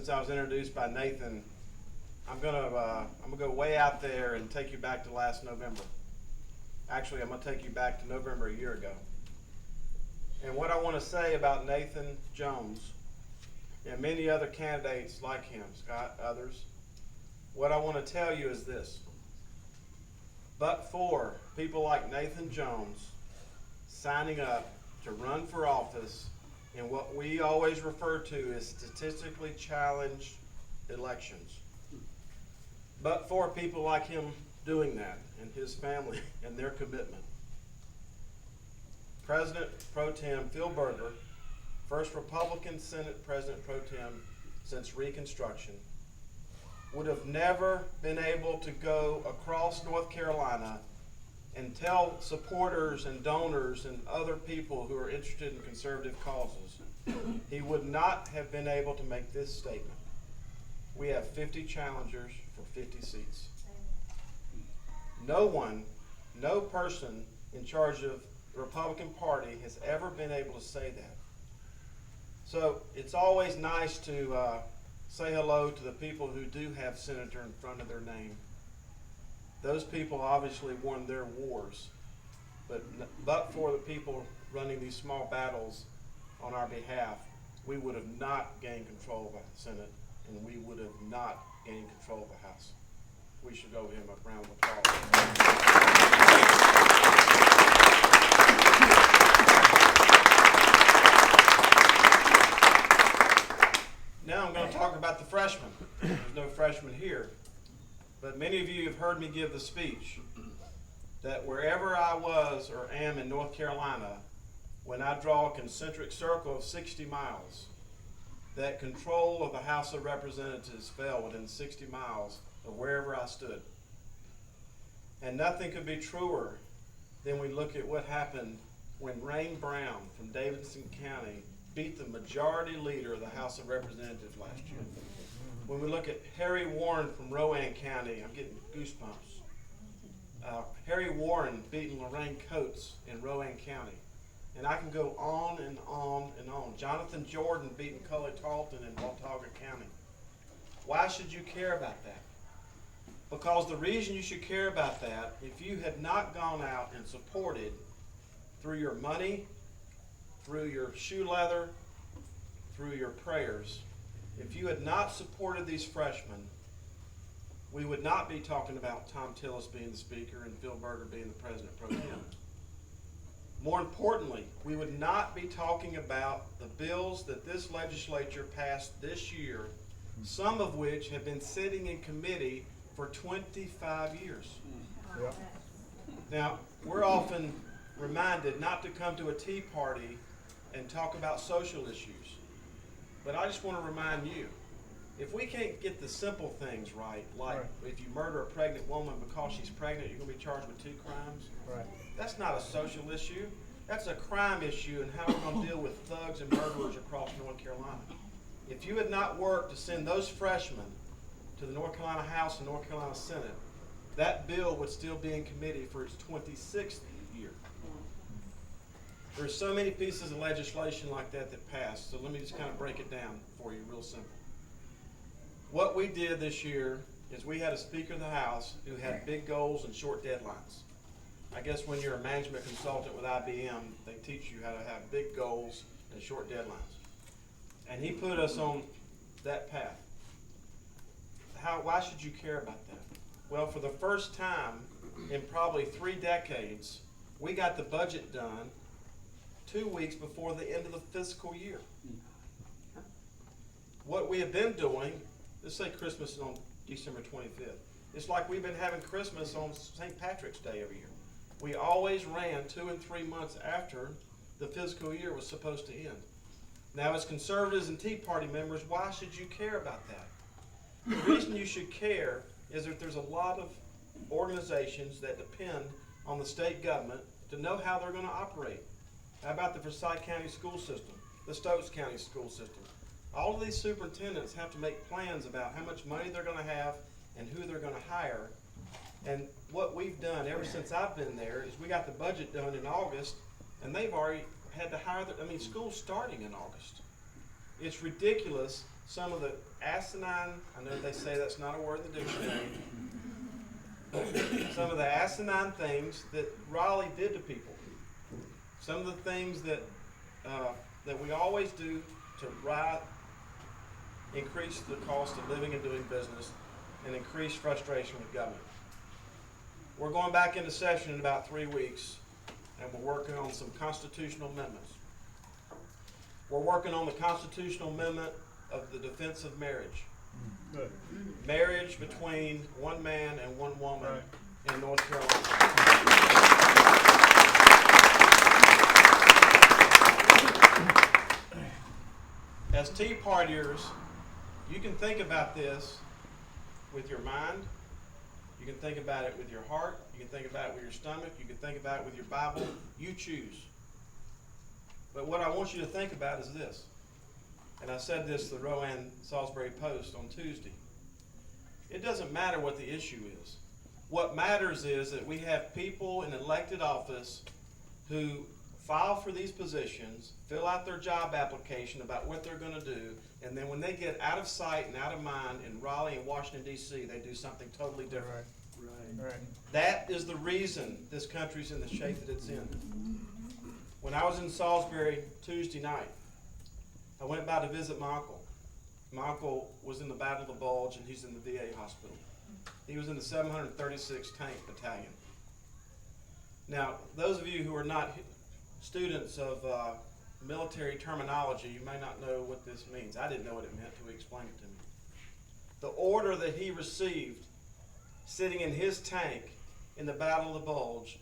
since I was introduced by Nathan, I'm gonna go way out there and take you back to last November. Actually, I'm gonna take you back to November a year ago. And what I want to say about Nathan Jones and many other candidates like him, Scott, others, what I want to tell you is this. But for people like Nathan Jones signing up to run for office in what we always refer to as statistically challenged elections, but for people like him doing that and his family and their commitment, President Pro Tem Phil Berger, first Republican Senate President Pro Tem since Reconstruction, would have never been able to go across North Carolina and tell supporters and donors and other people who are interested in conservative causes, he would not have been able to make this statement. We have 50 challengers for 50 seats. No one, no person in charge of the Republican Party has ever been able to say that. So it's always nice to say hello to the people who do have senator in front of their name. Those people obviously won their wars, but for the people running these small battles on our behalf, we would have not gained control of the Senate, and we would have not gained control of the House. We should go give him a round of applause. Now I'm going to talk about the freshmen. There's no freshmen here, but many of you have heard me give the speech that wherever I was or am in North Carolina, when I draw a concentric circle of 60 miles, that control of the House of Representatives fell within 60 miles of wherever I stood. And nothing could be truer than we look at what happened when Rain Brown from Davidson County beat the majority leader of the House of Representatives last year. When we look at Harry Warren from Rowan County, I'm getting goosebumps. Harry Warren beating Lorraine Coates in Rowan County. And I can go on and on and on. Jonathan Jordan beating Cully Tarleton in Watauga County. Why should you care about that? Because the reason you should care about that, if you had not gone out and supported through your money, through your shoe leather, through your prayers, if you had not supported these freshmen, we would not be talking about Tom Tillis being the speaker and Phil Berger being the president pro tem. More importantly, we would not be talking about the bills that this legislature passed this year, some of which have been sitting in committee for 25 years. Yep. Now, we're often reminded not to come to a tea party and talk about social issues. But I just want to remind you, if we can't get the simple things right, like if you murder a pregnant woman because she's pregnant, you're going to be charged with 2 crimes. Right. That's not a social issue. That's a crime issue and how we're going to deal with thugs and murderers across North Carolina. If you had not worked to send those freshmen to the North Carolina House and North Carolina Senate, that bill would still be in committee for its 26th year. There's so many pieces of legislation like that that passed, so let me just kind of break it down for you real simple. What we did this year is we had a Speaker of the House who had big goals and short deadlines. I guess when you're a management consultant with IBM, they teach you how to have big goals and short deadlines. And he put us on that path. Why should you care about that? Well, for the first time in probably 3 decades, we got the budget done 2 weeks before the end of the fiscal year. What we have been doing, let's say Christmas is on December 25th. It's like we've been having Christmas on St. Patrick's Day every year. We always ran 2 and 3 months after the fiscal year was supposed to end. Now, as conservatives and Tea Party members, why should you care about that? The reason you should care is that there's a lot of organizations that depend on the state government to know how they're going to operate. How about the Forsyth County school system, the Stokes County school system? All of these superintendents have to make plans about how much money they're going to have and who they're going to hire. And what we've done ever since I've been there is we got the budget done in August, and they've already had to hire school's starting in August. It's ridiculous some of the asinine, I know they say that's not a word in the dictionary, some of the asinine things that Raleigh did to people. Some of the things that we always do to increase the cost of living and doing business and increase frustration with government. We're going back into session in about 3 weeks, and we're working on some constitutional amendments. We're working on the constitutional amendment of the defense of marriage. Good. Marriage between one man and one woman in North Carolina. As Tea Partiers, you can think about this with your mind. You can think about it with your heart. You can think about it with your stomach. You can think about it with your Bible. You choose. But what I want you to think about is this. And I said this to the Rowan Salisbury Post on Tuesday. It doesn't matter what the issue is. What matters is that we have people in elected office who file for these positions, fill out their job application about what they're going to do, and then when they get out of sight and out of mind in Raleigh and Washington, D.C., they do something totally different. Right. That is the reason this country's in the shape that it's in. When I was in Salisbury Tuesday night, I went by to visit my uncle. My uncle was in the Battle of the Bulge, and he's in the VA hospital. He was in the 736 Tank Battalion. Now, those of you who are not students of military terminology, you may not know what this means. I didn't know what it meant until he explained it to me. The order that he received sitting in his tank in the Battle of the Bulge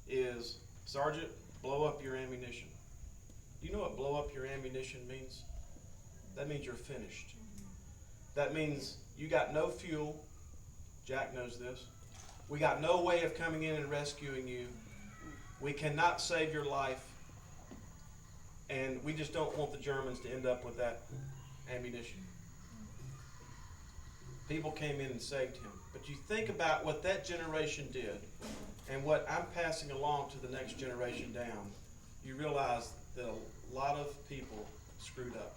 is, Sergeant, blow up your ammunition. Do you know what blow up your ammunition means? That means you're finished. That means you got no fuel. Jack knows this. We got no way of coming in and rescuing you. We cannot save your life. And we just don't want the Germans to end up with that ammunition. People came in and saved him. But you think about what that generation did and what I'm passing along to the next generation down, you realize that a lot of people screwed up.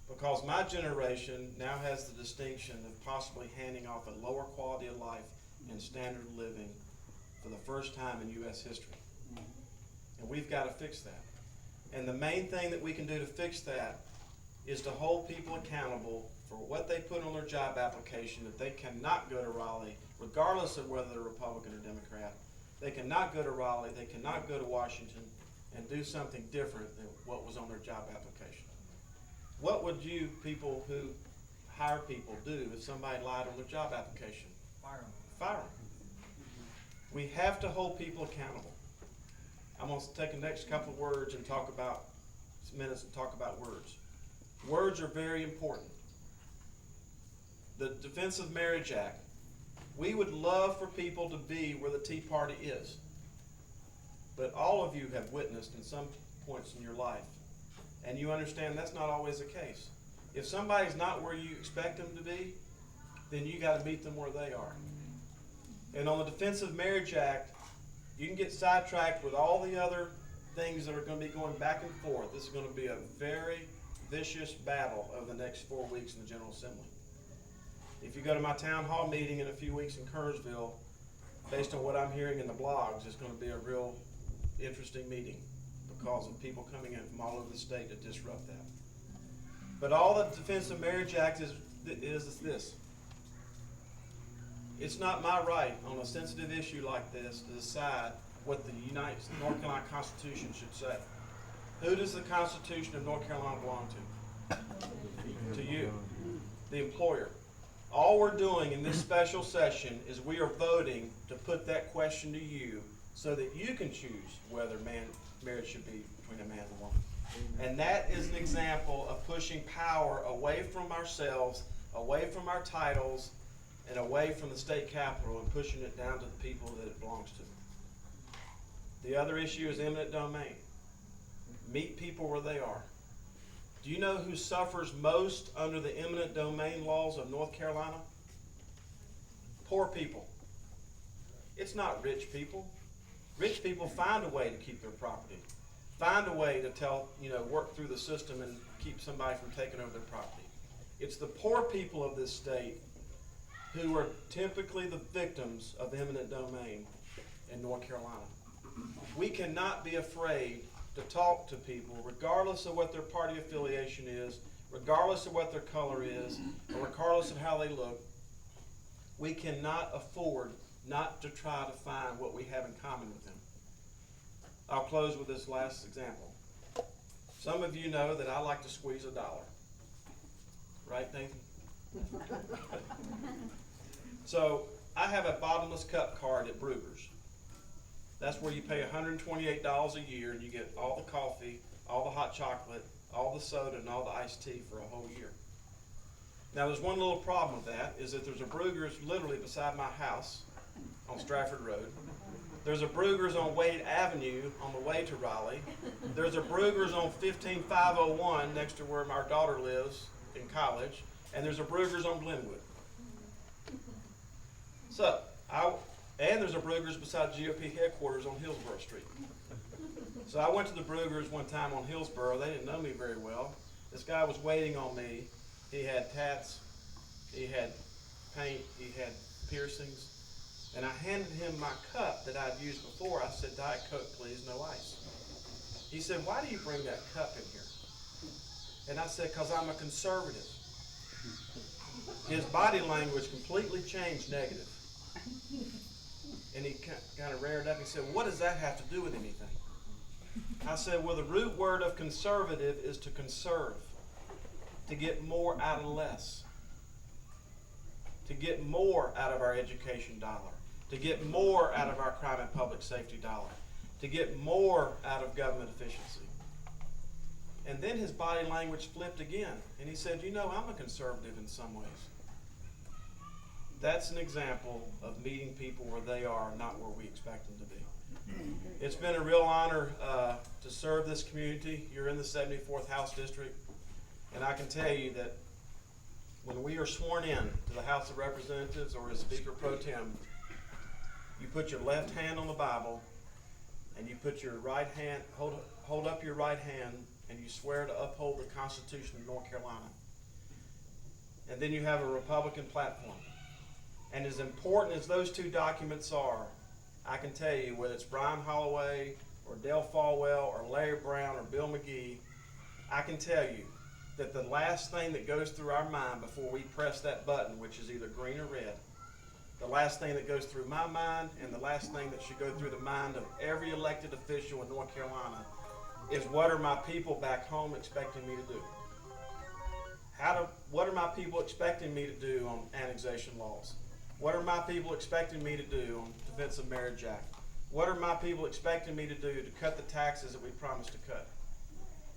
Because my generation now has the distinction of possibly handing off a lower quality of life and standard of living for the first time in U.S. history. And we've got to fix that. And the main thing that we can do to fix that is to hold people accountable for what they put on their job application, that they cannot go to Raleigh, regardless of whether they're Republican or Democrat. They cannot go to Raleigh, they cannot go to Washington and do something different than what was on their job application. What would you people who hire people do if somebody lied on their job application? Fire them. Fire them. We have to hold people accountable. I'm going to take the next couple of words and talk about minutes and talk about words. Words are very important. The Defense of Marriage Act. We would love for people to be where the Tea Party is. But all of you have witnessed in some points in your life, and you understand that's not always the case. If somebody's not where you expect them to be, then you got to meet them where they are. And on the Defense of Marriage Act, you can get sidetracked with all the other things that are going to be going back and forth. This is going to be a very vicious battle over the next 4 weeks in the General Assembly. If you go to my town hall meeting in a few weeks in Kerrsville, based on what I'm hearing in the blogs, it's going to be a real interesting meeting because of people coming in from all over the state to disrupt that. But all the Defense of Marriage Act is this. It's not my right on a sensitive issue like this to decide what the North Carolina Constitution should say. Who does the Constitution of North Carolina belong to? To you, the employer. All we're doing in this special session is we are voting to put that question to you so that you can choose whether marriage should be between a man and a woman. And that is an example of pushing power away from ourselves, away from our titles, and away from the state capitol and pushing it down to the people that it belongs to. The other issue is eminent domain. Meet people where they are. Do you know who suffers most under the eminent domain laws of North Carolina? Poor people. It's not rich people. Rich people find a way to keep their property. Find a way to work through the system and keep somebody from taking over their property. It's the poor people of this state who are typically the victims of eminent domain in North Carolina. We cannot be afraid to talk to people, regardless of what their party affiliation is, regardless of what their color is, or regardless of how they look. We cannot afford not to try to find what we have in common with them. I'll close with this last example. Some of you know that I like to squeeze $1. Right, Nathan? So I have a bottomless cup card at Brugger's. That's where you pay $128 a year and you get all the coffee, all the hot chocolate, all the soda, and all the iced tea for a whole year. Now there's one little problem with that, is that there's a Brugger's literally beside my house on Stratford Road. There's a Brugger's on Wade Avenue on the way to Raleigh. There's a Brugger's on 15501 next to where our daughter lives in college. And there's a Brugger's on Glenwood. So, and there's a Brugger's beside GOP headquarters on Hillsborough Street. So I went to the Brugger's one time on Hillsborough. They didn't know me very well. This guy was waiting on me. He had tats, he had paint, he had piercings. And I handed him my cup that I'd used before. I said, Diet Coke, please, no ice. He said, why do you bring that cup in here? And I said, because I'm a conservative. His body language completely changed negative. And he kind of reared up and said, what does that have to do with anything? I said, well, the root word of conservative is to conserve, to get more out of less, to get more out of our education dollar, to get more out of our crime and public safety dollar, to get more out of government efficiency. And then his body language flipped again, and he said, you know, I'm a conservative in some ways. That's an example of meeting people where they are, not where we expect them to be. It's been a real honor to serve this community. You're in the 74th House District, and I can tell you that when we are sworn in to the House of Representatives or as Speaker Pro Tem, you put your left hand on the Bible, and you put your right hand, hold up your right hand, and you swear to uphold the Constitution of North Carolina. And then you have a Republican platform. And as important as those two documents are, I can tell you, whether it's Brian Holloway or Dale Folwell or Larry Brown or Bill McGee, I can tell you that the last thing that goes through our mind before we press that button, which is either green or red, the last thing that goes through my mind and the last thing that should go through the mind of every elected official in North Carolina is, what are my people back home expecting me to do? What are my people expecting me to do on annexation laws? What are my people expecting me to do on Defense of Marriage Act? What are my people expecting me to do to cut the taxes that we promised to cut?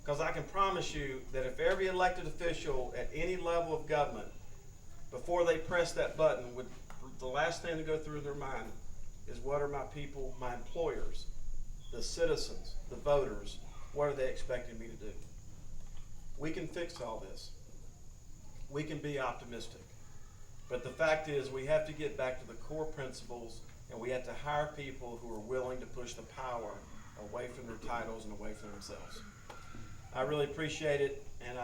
Because I can promise you that if every elected official at any level of government, before they press that button, the last thing to go through their mind is, what are my people, my employers, the citizens, the voters, what are they expecting me to do? We can fix all this. We can be optimistic. But the fact is, we have to get back to the core principles, and we have to hire people who are willing to push the power away from their titles and away from themselves. I really appreciate it, and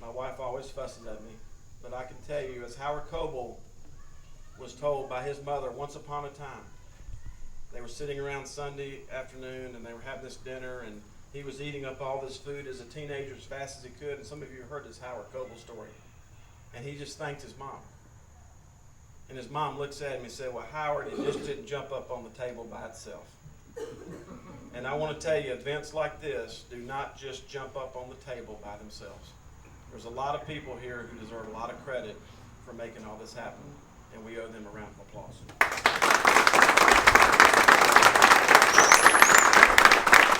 my wife always fusses at me, but I can tell you, as Howard Coble was told by his mother once upon a time, they were sitting around Sunday afternoon and they were having this dinner, and he was eating up all this food as a teenager as fast as he could, and some of you heard this Howard Coble story. And he just thanked his mom. And his mom looks at him and said, well, Howard, it just didn't jump up on the table by itself. And I want to tell you, events like this do not just jump up on the table by themselves. There's a lot of people here who deserve a lot of credit for making all this happen, and we owe them a round of applause.